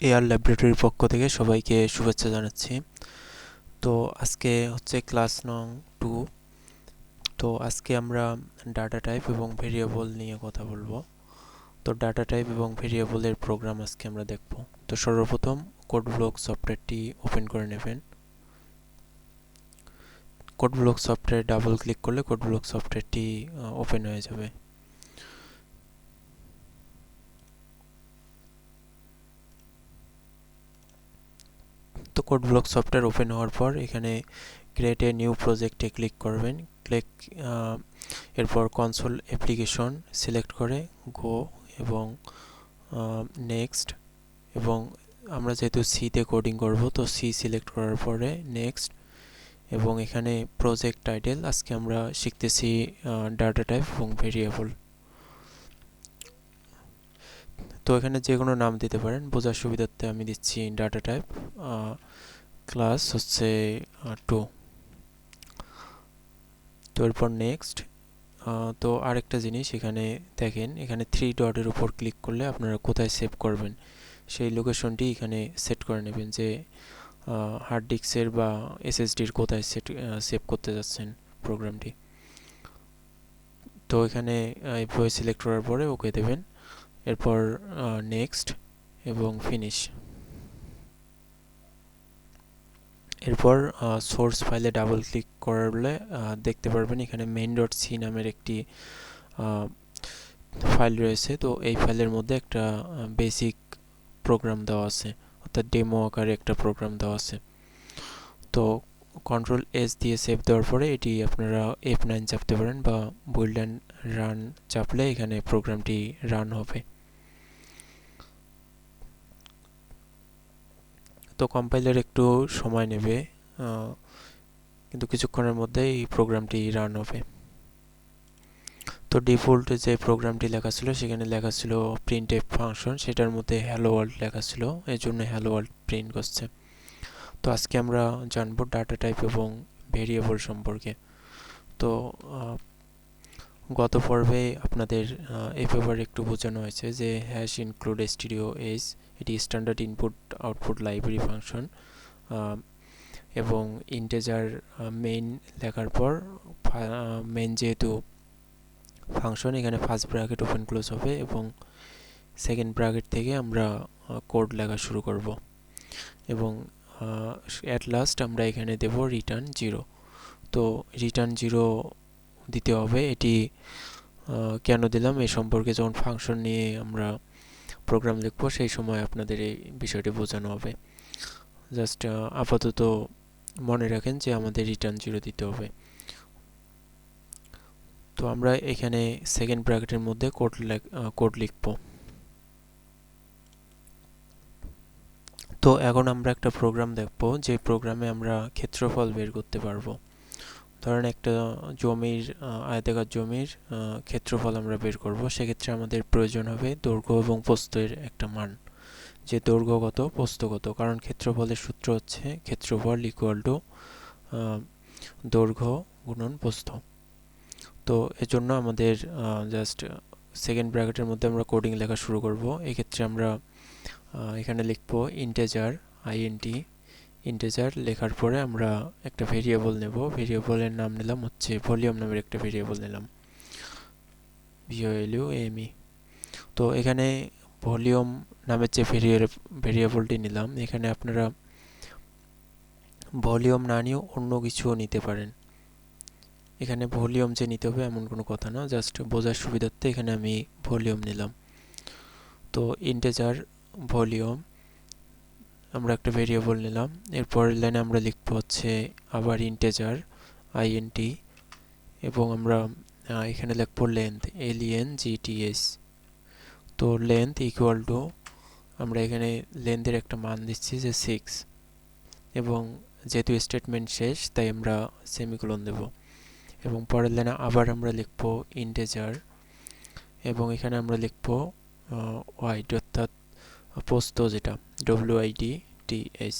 AR ল্যাবরেটরির পক্ষ থেকে সবাইকে শুভেচ্ছা জানাচ্ছি। তো আজকে হচ্ছে ক্লাস নং 2। তো আজকে আমরা ডাটা টাইপ এবং ভেরিয়েবল নিয়ে কথা বলবো। তো ডাটা টাইপ এবং ভেরিয়েবলের প্রোগ্রাম আজকে আমরা দেখব। তো সর্বপ্রথম কোড ব্লক সফটওয়্যারটি ওপেন করে নেবেন। কোড ব্লক সফটওয়্যারে ডাবল ক্লিক করলে কোড ব্লক সফটওয়্যারটি ওপেন হয়ে যাবে। তো কোড ব্লক সফটওয়্যার ওপেন হওয়ার পর এখানে ক্রিয়েট এ নিউ প্রজেক্টে ক্লিক করবেন। এরপর কনসোল অ্যাপ্লিকেশন সিলেক্ট করে গো এবং নেক্সট, এবং আমরা যেহেতু সিতে কোডিং করব তো সি সিলেক্ট করার পরে নেক্সট, এবং এখানে প্রজেক্ট টাইটেল আজকে আমরা শিখতেছি ডাটা টাইপ এবং ভেরিয়েবল। তো এখানে যে কোনো নাম দিতে পারেন, বোঝার সুবিধার্থে আমি দিচ্ছি ডাটা টাইপ, ক্লাস হচ্ছে 2। তো এরপর নেক্সট। তো আরেকটা জিনিস এখানে দেখেন, এখানে 3 ডটের উপর ক্লিক করলে আপনারা কোথায় সেভ করবেন সেই লোকেশনটি এখানে সেট করে নেবেন, যে হার্ড ডিস্কের বা এসএসডির কোথায় সেভ করতে যাচ্ছেন প্রোগ্রামটি। তো এখানে এইভাবে সিলেক্ট করার পরে ওকে দেবেন, এরপর নেক্সট এবং ফিনিশ। এরপর সোর্স ফাইলে ডাবল ক্লিক করলে দেখতে পারবেন এখানে main.c নামের একটি ফাইল রয়েছে। তো এই ফাইলের মধ্যে একটা বেসিক প্রোগ্রাম দেওয়া আছে, অর্থাৎ ডেমো আকারে একটা প্রোগ্রাম দেওয়া আছে। তো কন্ট্রোল এস দিয়ে সেভ দেওয়ার পরে এটি আপনারা F9 চাপতে পারেন বা বুইল্ড রান চাপলে এখানে প্রোগ্রামটি রান হবে। তো কম্পাইলার একটু সময় নেবে, কিন্তু কিছুক্ষণের মধ্যে এই প্রোগ্রামটি রান হবে। তো ডিফল্ট যে প্রোগ্রামটি লেখা ছিল সেখানে লেখা ছিল প্রিন্টএফ ফাংশন, সেটার মধ্যে হ্যালো ওয়ার্ল্ড লেখা ছিল, এই জন্য হ্যালো ওয়ার্ল্ড প্রিন্ট করছে। তো আজকে আমরা জানবো ডাটা টাইপ এবং ভেরিয়েবল সম্পর্কে। তো গত পর্বে আপনাদের এই ব্যাপারে একটু বোঝানো হয়েছে যে হ্যাশ ইনক্লুড স্টুডিও এজ, এটি standard input output library function, এবং ইন্টেজার মেইন লেখার পর মেইন যেহেতু ফাংশন, এখানে ফার্স্ট ব্র্যাকেট ওপেন ক্লোজ হবে এবং সেকেন্ড ব্র্যাকেট থেকে আমরা কোড লেখা শুরু করব, এবং অ্যাট লাস্ট আমরা এখানে দেব রিটার্ন 0। তো রিটার্ন 0 দিতে হবে, এটি কেন দিলাম এই সম্পর্কে যখন ফাংশন নিয়ে আমরা প্রোগ্রাম লিখব সেই সময় আপনাদের এই বিষয়টি বোঝানো হবে। জাস্ট আপাতত মনে রাখেন যে আমাদের রিটার্ন 0 দিতে হবে। তো আমরা এখানে সেকেন্ড ব্র্যাকেটের মধ্যে কোড লিখব। তো এখন আমরা একটা প্রোগ্রাম দেখব যে প্রোগ্রামে আমরা ক্ষেত্রফল বের করতে পারবো। ধরেন একটা জমির আয়তাকার জমির ক্ষেত্রফল আমরা বের করব, সেক্ষেত্রে আমাদের প্রয়োজন হবে দৈর্ঘ্য এবং প্রস্থের একটা মান, যে দৈর্ঘ্য কত প্রস্থ কত, কারণ ক্ষেত্রফলের সূত্র হচ্ছে ক্ষেত্রফল ইকুয়াল টু দৈর্ঘ্য গুণন প্রস্থ। তো এজন্য আমাদের জাস্ট সেকেন্ড ব্র্যাকেটের মধ্যে আমরা কোডিং লেখা শুরু করব। এক্ষেত্রে আমরা এখানে লিখব ইন্টেজার আইএনটি, ইন্টেজার লেখার পরে আমরা একটা ভেরিয়েবল নেব, ভেরিয়েবলের নাম নিলাম হচ্ছে ভলিউম নামের একটা ভেরিয়েবল নিলাম, VOLUME। তো এখানে ভলিউম নামের যে ভেরিয়েবলটি নিলাম, এখানে আপনারা ভলিউম না নিয়েও অন্য কিছুও নিতে পারেন। এখানে ভলিউম যে নিতে হবে এমন কোনো কথা না, জাস্ট বোঝার সুবিধার্থে এখানে আমি ভলিউম নিলাম। তো ইন্টেজার ভলিউম আমরা একটা ভেরিয়েবল নিলাম, এরপরের লাইনে আমরা লিখব হচ্ছে আবার ইন্টেজার আইএনটি, এবং আমরা এখানে লিখব লেন্থ LENGTH। তো লেন্থ ইকুয়াল টু, আমরা এখানে লেন্থের একটা মান দিচ্ছি যে 6, এবং যেহেতু স্টেটমেন্ট শেষ তাই আমরা সেমিকোলন দেব, এবং পরের লাইনে আবার আমরা লিখব ইন্টেজার, এবং এখানে আমরা লিখব ওয়াইড, অর্থাৎ প্রস্থ যেটা WIDTH।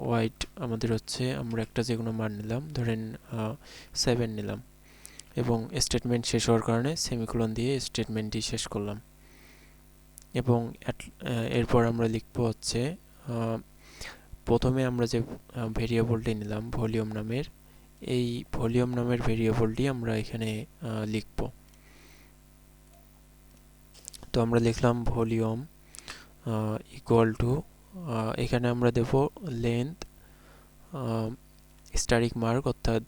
ওয়াইড আমাদের হচ্ছে আমরা একটা যে কোনো মান নিলাম, ধরেন 7 নিলাম, এবং স্টেটমেন্ট শেষ হওয়ার কারণে সেমিকোলন দিয়ে স্টেটমেন্টটি শেষ করলাম। এবং এরপর আমরা লিখব হচ্ছে প্রথমে আমরা যে ভেরিয়েবলটি নিলাম ভলিউম নামের, এই ভলিউম নামের ভেরিয়েবলটি আমরা এখানে লিখব। তো আমরা লিখলাম ভলিউম ইকুয়াল টু, এখানে আমরা দেব লেন্থ স্ট্যাটিক মার্ক অর্থাৎ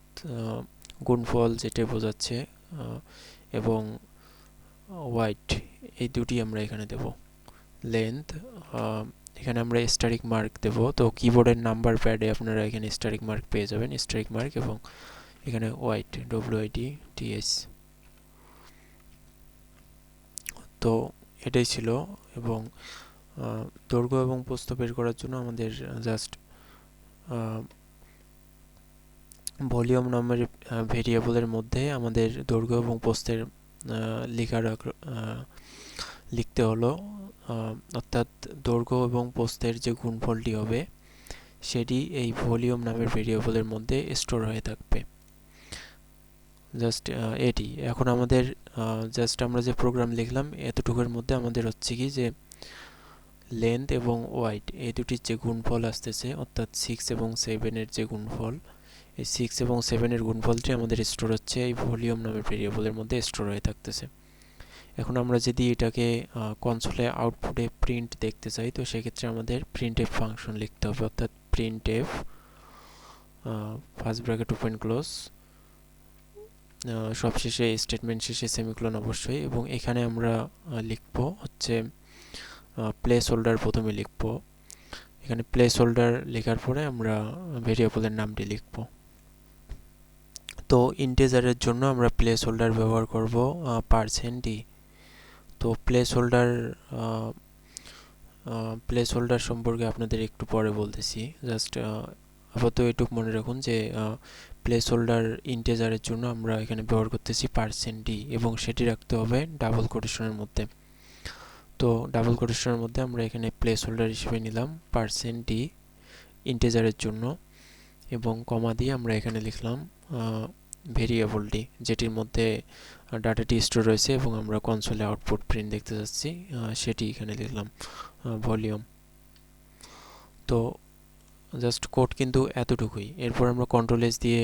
গুণফল যেটা বোঝাচ্ছে, এবং ওয়াইড, এই দুটি আমরা এখানে দেব। লেন্থ, এখানে আমরা স্ট্যাটিক মার্ক দেব। তো কিবোর্ডের নাম্বার প্যাডে আপনারা এখানে স্ট্যাটিক মার্ক পেয়ে যাবেন, স্ট্যাটিক মার্ক, এবং এখানে ওয়াইড, WIDTH। তো এটাই ছিল। এবং দৈর্ঘ্য এবং প্রস্থ বের করার জন্য আমাদের জাস্ট ভলিউম নামের ভেরিয়েবলের মধ্যে আমাদের দৈর্ঘ্য এবং প্রস্থের লিখতে হলো, অর্থাৎ দৈর্ঘ্য এবং প্রস্থের যে গুণফলটি হবে সেটি এই ভলিউম নামের ভেরিয়েবলের মধ্যে স্টোর হয়ে থাকবে। জাস্ট এটি এখন আমাদের জাস্ট আমরা যে প্রোগ্রাম লিখলাম এতটুকুর মধ্যে আমাদের হচ্ছে কি যে লেন্থ এবং ওয়াইড এই দুটির যে গুণফল আসতেছে, অর্থাৎ 6 এবং 7-এর যে গুণফল, এই 6 এবং 7-এর গুণফলটি আমাদের স্টোর হচ্ছে এই ভলিউম নামের ভেরিয়েবলের মধ্যে স্টোর হয়ে থাকতেছে। এখন আমরা যদি এটাকে কনসোলে আউটপুটে প্রিন্ট দেখতে চাই, তো সেক্ষেত্রে আমাদের প্রিন্টএফ ফাংশন লিখতে হবে, অর্থাৎ printf first bracket open close, সবশেষে স্টেটমেন্ট শেষে সেমিকোলন অবশ্যই, এবং এখানে আমরা লিখব হচ্ছে প্লেস হোল্ডার প্রথমে লিখব। এখানে প্লেস হোল্ডার লেখার পরে আমরা ভেরিয়েবলের নামটি লিখব। তো ইন্টিজারের জন্য আমরা প্লেস হোল্ডার ব্যবহার করব %d। তো প্লেস হোল্ডার সম্পর্কে আপনাদের একটু পরে বলতেছি, জাস্ট আপাতত এটুকু মনে রাখুন যে প্লেস হোল্ডার ইন্টিজারের জন্য আমরা এখানে ব্যবহার করতেছি %d, এবং সেটি রাখতে হবে ডাবল কোটেশনের মধ্যে। তো ডাবল কোটেশনের মধ্যে আমরা এখানে প্লেস হোল্ডার হিসেবে নিলাম %d ইন্টিজারের জন্য, এবং কমা দিয়ে আমরা এখানে লিখলাম ভেরিয়েবলটি যেটির মধ্যে ডাটাটি স্টোর রয়েছে এবং আমরা কনসোলে আউটপুট প্রিন্ট দেখতে যাচ্ছি, সেটি এখানে লিখলাম ভলিউম। তো জাস্ট কোড কিন্তু এতটুকুই। এরপর আমরা কন্ট্রোল-S দিয়ে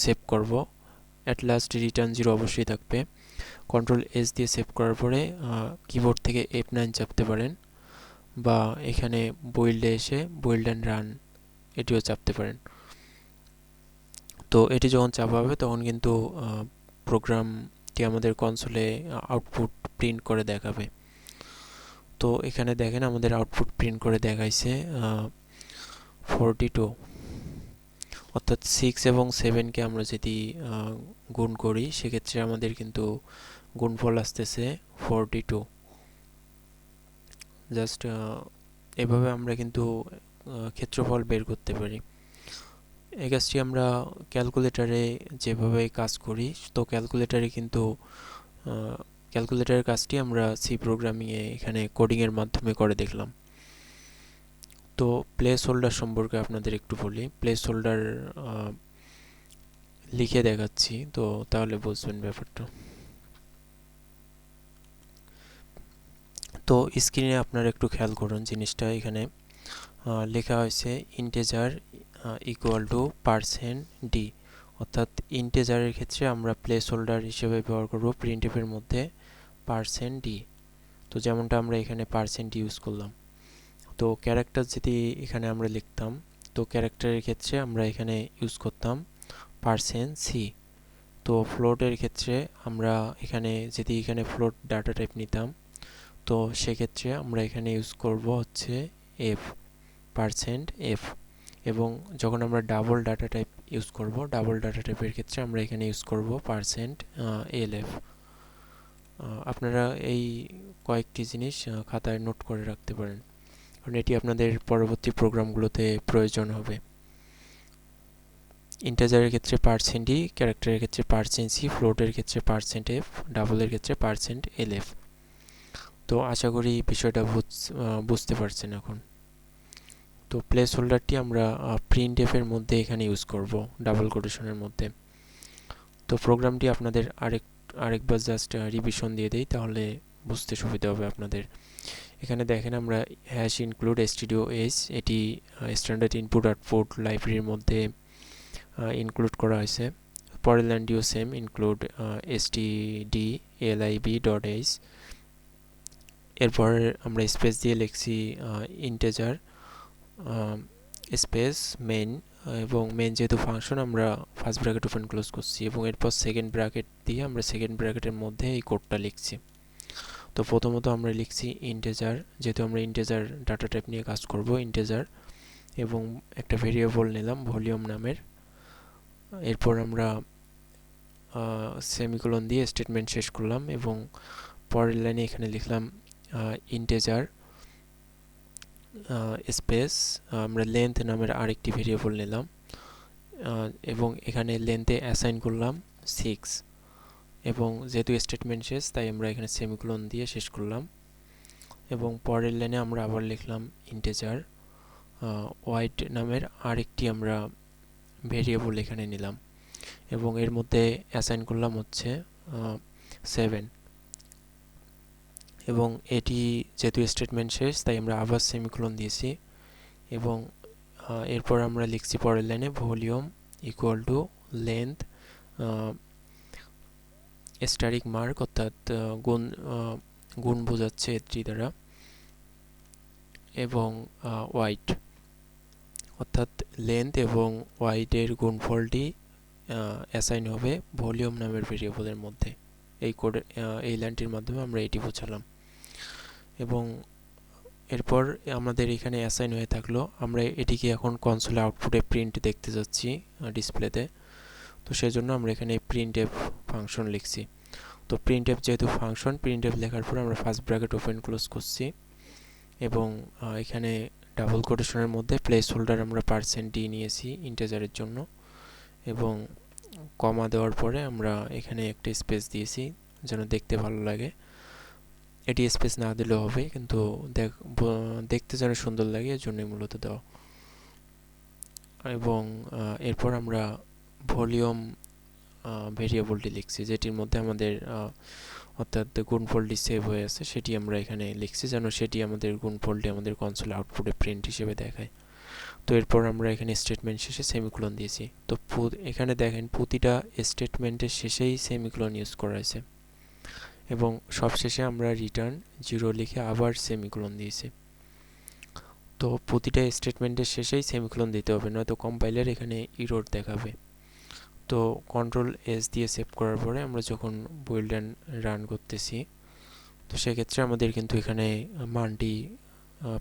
সেভ করব। অ্যাট লাস্ট রিটার্ন 0 অবশ্যই থাকবে। কন্ট্রোল-S দিয়ে সেভ করার পরে কিবোর্ড থেকে F9 চাপতে পারেন, বা এখানে বুইল্ডে এসে বুইল্ড অ্যান্ড রান এটিও চাপতে পারেন। তো এটি যখন চাপা হবে তখন কিন্তু প্রোগ্রামটি আমাদের কনসোলে আউটপুট প্রিন্ট করে দেখাবে। তো এখানে দেখেন আমাদের আউটপুট প্রিন্ট করে দেখাইছে 42, অর্থাৎ 6 এবং 7কে আমরা যদি গুণ করি সেক্ষেত্রে আমাদের কিন্তু গুণফল আসতেছে 42। জাস্ট এভাবে আমরা কিন্তু ক্ষেত্রফল বের করতে পারি। এই কাজটি আমরা ক্যালকুলেটরে যেভাবে কাজ করি, তো ক্যালকুলেটরের কাজটি আমরা সি প্রোগ্রামিংয়ে এখানে কোডিংয়ের মাধ্যমে করে দেখলাম। তো প্লেস হোল্ডার সম্পর্কে আপনাদের একটু বলি। প্লেস হোল্ডার লিখে দেখাচ্ছি, তো তাহলে বুঝবেন ব্যাপারটা। তো স্ক্রিনে আপনারা একটু খেয়াল করুন জিনিসটা, এখানে লেখা হয়েছে ইন্টিজার ইকুয়াল টু %d, অর্থাৎ ইন্টিজারের ক্ষেত্রে আমরা প্লেস হোল্ডার হিসেবে ব্যবহার করব প্রিন্টএফের মধ্যে %d। তো যেমনটা আমরা এখানে % ইউজ করলাম। তো ক্যারেক্টার যদি এখানে আমরা লিখতাম, তো ক্যারেক্টারের ক্ষেত্রে আমরা এখানে ইউজ করতাম %c। তো ফ্লোটের ক্ষেত্রে আমরা এখানে ফ্লোট ডাটা টাইপ নিতাম, তো সেক্ষেত্রে আমরা এখানে ইউজ করব হচ্ছে %f। এবং যখন আমরা ডাবল ডাটা টাইপ ইউজ করব, ডাবল ডাটা টাইপের ক্ষেত্রে আমরা এখানে ইউজ করব %lf। আপনারা এই কয়েকটি জিনিস খাতায় নোট করে রাখতে পারেন, কারণ এটি আপনাদের পরবর্তী প্রোগ্রামগুলোতে প্রয়োজন হবে। ইন্টিজারের ক্ষেত্রে %d, ক্যারেক্টারের ক্ষেত্রে %c, ফ্লোটের ক্ষেত্রে %f, ডাবলের ক্ষেত্রে %lf। তো আশা করি বিষয়টা বুঝতে পারছেন এখন। তো প্লেস হোল্ডারটি আমরা প্রিন্টএফের মধ্যে এখানে ইউজ করব ডাবল কোটেশনের মধ্যে। তো প্রোগ্রামটি আপনাদের আরেকবার জাস্ট রিভিশন দিয়ে দেই, তাহলে বুঝতে সুবিধা হবে আপনাদের। এখানে দেখেন আমরা হ্যাশ ইনক্লুড stdoh এটি স্ট্যান্ডার্ড ইনপুট আউটপুট লাইব্রেরির মধ্যে ইনক্লুড করা হয়েছে। পরের লাইনটিও সেম, ইনক্লুড stdlib.h। এরপর আমরা স্পেস দিয়ে লিখছি ইন্টেজার স্পেস মেইন, এবং মেইন যেহেতু ফাংশন আমরা ফার্স্ট ব্র্যাকেট ওপেন ক্লোজ করছি, এবং এরপর সেকেন্ড ব্র্যাকেট দিয়ে আমরা সেকেন্ড ব্র্যাকেটের মধ্যে এই কোডটা লিখছি। তো প্রথমত আমরা লিখছি ইন্টেজার, যেহেতু আমরা ইন্টেজার ডাটা টাইপ নিয়ে কাজ করব, ইন্টেজার, এবং একটা ভেরিয়েবল নিলাম ভলিউম নামের। এরপর আমরা সেমিকোলন দিয়ে স্টেটমেন্ট শেষ করলাম, এবং পরের লাইনে এখানে লিখলাম ইন্টেজার স্পেস আমরা লেন্থ নামের আরেকটি ভেরিয়েবল নিলাম, এবং এখানে লেন্থে অ্যাসাইন করলাম 6, এবং যেহেতু স্টেটমেন্ট শেষ তাই আমরা এখানে সেমিকোলন দিয়ে শেষ করলাম। এবং পরের লাইনে আমরা আবার লিখলাম ইন্টেজার ওয়াইড নামের আরেকটি আমরা ভেরিয়েবল এখানে নিলাম, এবং এর মধ্যে অ্যাসাইন করলাম হচ্ছে 7, এবং এটি যেহেতু স্টেটমেন্ট শেষ তাই আমরা আবার সেমিকোলন দিয়েছি। এবং এরপর আমরা লিখছি পরের লাইনে volume equal to length stearic mark, অর্থাৎ গুণ বোঝাচ্ছে এটি দ্বারা, এবং ওয়াইড, অর্থাৎ লেন্থ এবং ওয়াইডের গুণফলটি অ্যাসাইন হবে ভলিউম নামের ভেরিয়েবলের মধ্যে। এই কোড এই লাইনটির মাধ্যমে আমরা এটি বোঝালাম। এবং এরপর আমাদের এখানে অ্যাসাইন হয়ে থাকলো, আমরা এটিকে এখন কনসোলে আউটপুটে প্রিন্ট দেখতে যাচ্ছি ডিসপ্লেতে। তো সেই জন্য আমরা এখানে প্রিন্ট এফ ফাংশন লিখছি। তো প্রিন্ট এফ যেহেতু ফাংশন, প্রিন্ট এফ লেখার পর আমরা ফার্স্ট ব্র্যাকেট ওপেন ক্লোজ করছি, এবং এখানে ডাবল কোটেশনের মধ্যে প্লেস হোল্ডার আমরা %d নিয়েছি ইন্টিজারের জন্য, এবং কমা দেওয়ার পরে আমরা এখানে একটা স্পেস দিয়েছি যেন দেখতে ভালো লাগে। এটি স্পেস না দিলেও হবে, কিন্তু দেখতে যেন সুন্দর লাগে এর জন্যই মূলত দেওয়া। এবং এরপর আমরা ভলিউম ভেরিয়েবলটি লিখছি, যেটির মধ্যে আমাদের অর্থাৎ গুণফলটি সেভ হয়ে আছে, সেটি আমরা এখানে লিখছি যেন সেটি আমাদের গুণফলটি আমাদের কনসোল আউটপুটে প্রিন্ট হিসেবে দেখায়। তো এরপর আমরা এখানে স্টেটমেন্ট শেষে সেমিকোলন দিয়েছি। তো এখানে দেখেন প্রতিটা স্টেটমেন্টের শেষেই সেমিকোলন ইউজ করা হয়েছে, এবং সবশেষে আমরা রিটার্ন 0 লিখে আবার সেমিকোলন দিয়েছি। তো প্রতিটা স্টেটমেন্টের শেষেই সেমিকোলন দিতে হবে, নয়তো কম্পাইলার এখানে এরর দেখাবে। তো কন্ট্রোল এস দিয়ে সেভ করার পরে আমরা যখন বিল্ড এন্ড রান করতেছি, তো সেক্ষেত্রে আমাদের কিন্তু এখানে মানটি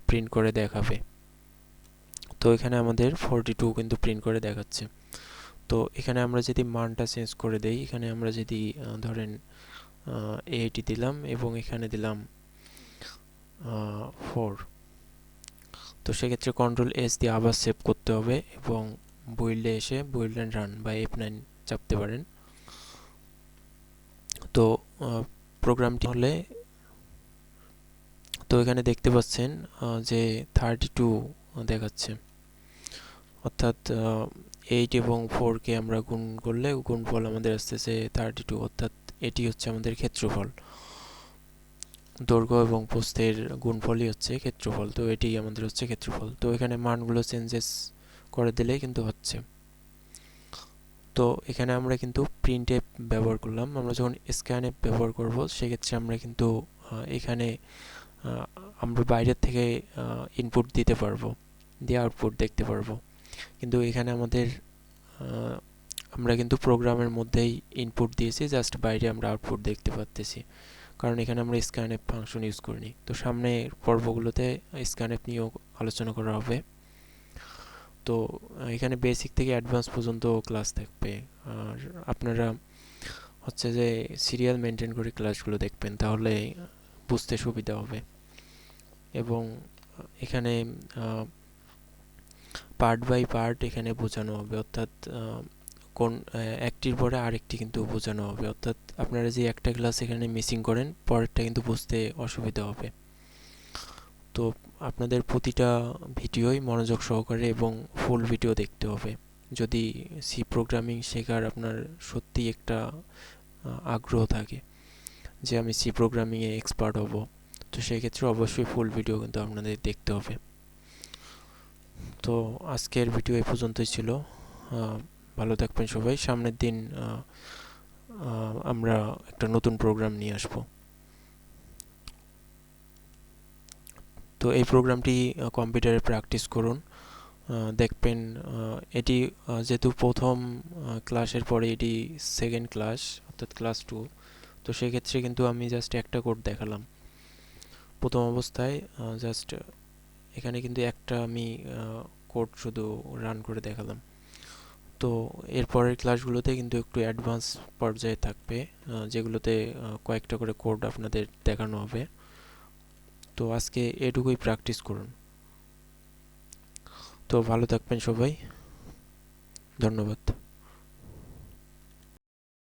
প্রিন্ট করে দেখাবে। তো এখানে আমাদের 42 কিন্তু প্রিন্ট করে দেখাচ্ছে। তো এখানে আমরা যদি মানটা চেঞ্জ করে দেই, এখানে আমরা যদি ধরেন 80 দিলাম এবং এখানে দিলাম 4, তো সেক্ষেত্রে কন্ট্রোল এস দিয়ে আবার সেভ করতে হবে, এবং বিল্ডে এসে বিল্ড এন্ড রান বা F9 চাপতে পারেন। তো প্রোগ্রামটি হলে, তো এখানে দেখতে পাচ্ছেন যে 32 দেখাচ্ছে, অর্থাৎ 8 এবং 4কে আমরা গুণ করলে গুণফল আমাদের আসতেছে 32, অর্থাৎ এটি হচ্ছে আমাদের ক্ষেত্রফল। দৈর্ঘ্য এবং প্রস্থের গুণফলই হচ্ছে ক্ষেত্রফল, তো এটি আমাদের হচ্ছে ক্ষেত্রফল। তো এখানে মানগুলো চেঞ্জেস করে দিলেই কিন্তু হচ্ছে। তো এখানে আমরা কিন্তু প্রিন্ট এফ ব্যবহার করলাম। আমরা যখন স্ক্যান এফ ব্যবহার করব সেক্ষেত্রে আমরা কিন্তু এখানে আমরা বাইরের থেকে ইনপুট দিতে পারবো, দিয়ে আউটপুট দেখতে পারবো, কিন্তু এখানে আমাদের আমরা কিন্তু প্রোগ্রামের মধ্যেই ইনপুট দিয়েছি, জাস্ট বাইরে আমরা আউটপুট দেখতে পাচ্তেছি, কারণ এখানে আমরা স্ক্যানএফ ফাংশন ইউজ করিনি। তো সামনে পর্বগুলোতে স্ক্যানএফ নিয়েও আলোচনা করা হবে। তো এখানে বেসিক থেকে অ্যাডভান্স পর্যন্ত ক্লাস থাকবে, আর আপনারা হচ্ছে যে সিরিয়াল মেনটেন করে ক্লাসগুলো দেখবেন, তাহলে বুঝতে সুবিধা হবে। এবং এখানে পার্ট বাই পার্ট এখানে বোঝানো হবে, অর্থাৎ কোন একটির পরে আরেকটি কিন্তু বোঝানো হবে, অর্থাৎ আপনারা যে একটা ক্লাস এখানে মিসিং করেন পরেরটা কিন্তু বুঝতে অসুবিধা হবে। তো আপনাদের প্রতিটা ভিডিওই মনোযোগ সহকারে এবং ফুল ভিডিও দেখতে হবে, যদি সি প্রোগ্রামিং শেখার আপনার সত্যি একটা আগ্রহ থাকে যে আমি সি প্রোগ্রামিংয়ে এক্সপার্ট হব, তো সেই ক্ষেত্রে অবশ্যই ফুল ভিডিও কিন্তু আপনাদের দেখতে হবে। তো আজকের ভিডিও এই পর্যন্তই ছিল। ভালো থাকবেন সবাই। সামনের দিন আমরা একটা নতুন প্রোগ্রাম নিয়ে আসব। তো এই প্রোগ্রামটি কম্পিউটারে প্র্যাকটিস করুন। দেখবেন এটি যেহেতু প্রথম ক্লাসের পরে এটি সেকেন্ড ক্লাস, অর্থাৎ ক্লাস 2। তো সেক্ষেত্রে কিন্তু আমি জাস্ট একটা কোড দেখালাম প্রথম অবস্থায়। জাস্ট এখানে কিন্তু একটা আমি কোড শুধু রান করে দেখালাম। তো এরপরের ক্লাসগুলোতে কিন্তু একটু অ্যাডভান্স পর্যায়ে থাকবে, যেগুলোতে কয়েকটা করে কোড আপনাদের দেখানো হবে। তো আজকে এটুকুই প্র্যাকটিস করুন। তো ভালো থাকবেন সবাই, ধন্যবাদ।